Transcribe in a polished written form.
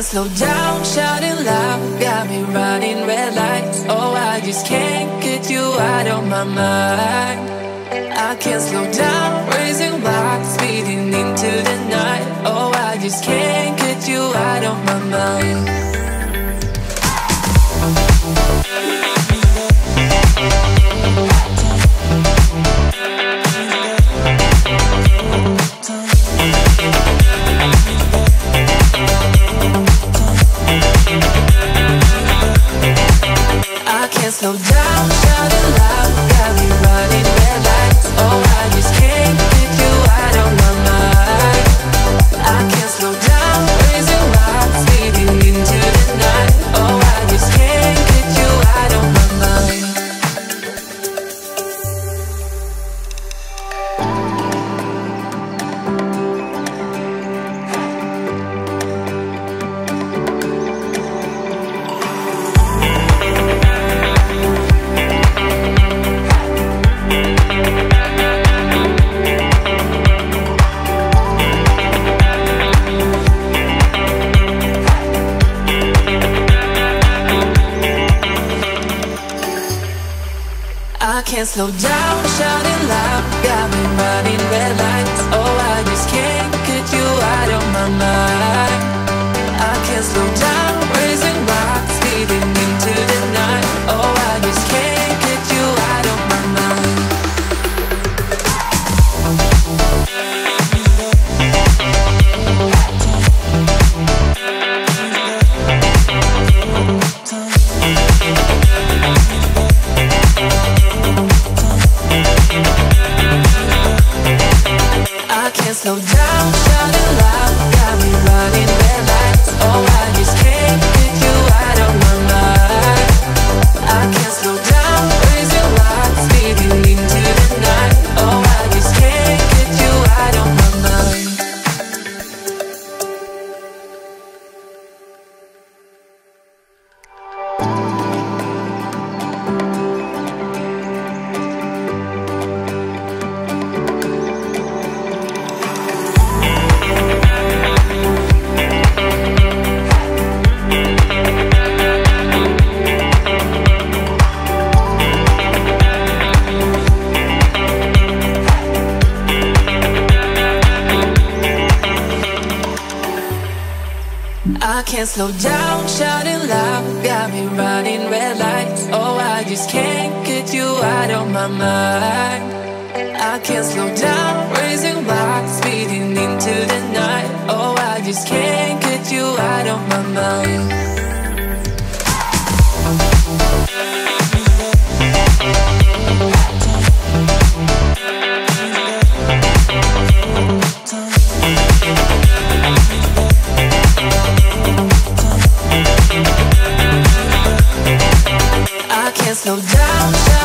can't slow down, shouting loud, got me running red lights. Oh, I just can't get you out of my mind. I can't slow down, raising rocks, speeding into the night. Oh, I just can't get you out of my mind. I can't slow down, shouting loud, got me running red lights. Oh, I just can't get you out of my mind. I can't slow down, raising rocks, speeding into the night. Oh, I just can't get you out of my mind. I can't slow down, shouting loud, got me running red lights. Oh, I just can't get you out of my mind. I can't slow down, raising rocks, speeding into the night. Oh, I just can't get you out of my mind. I can't slow down, shouting loud, got me running red lights. Oh, I just can't get you out of my mind. I can't slow down, raising rocks, speeding into the night. Oh, I just can't get you out of my mind. I can't slow down, shouting loud, got me running red lights. Oh, I just can't get you out of my mind. I can't slow down, raising rocks, speeding into the night. Oh, I just can't get you out of my mind. I can't slow down.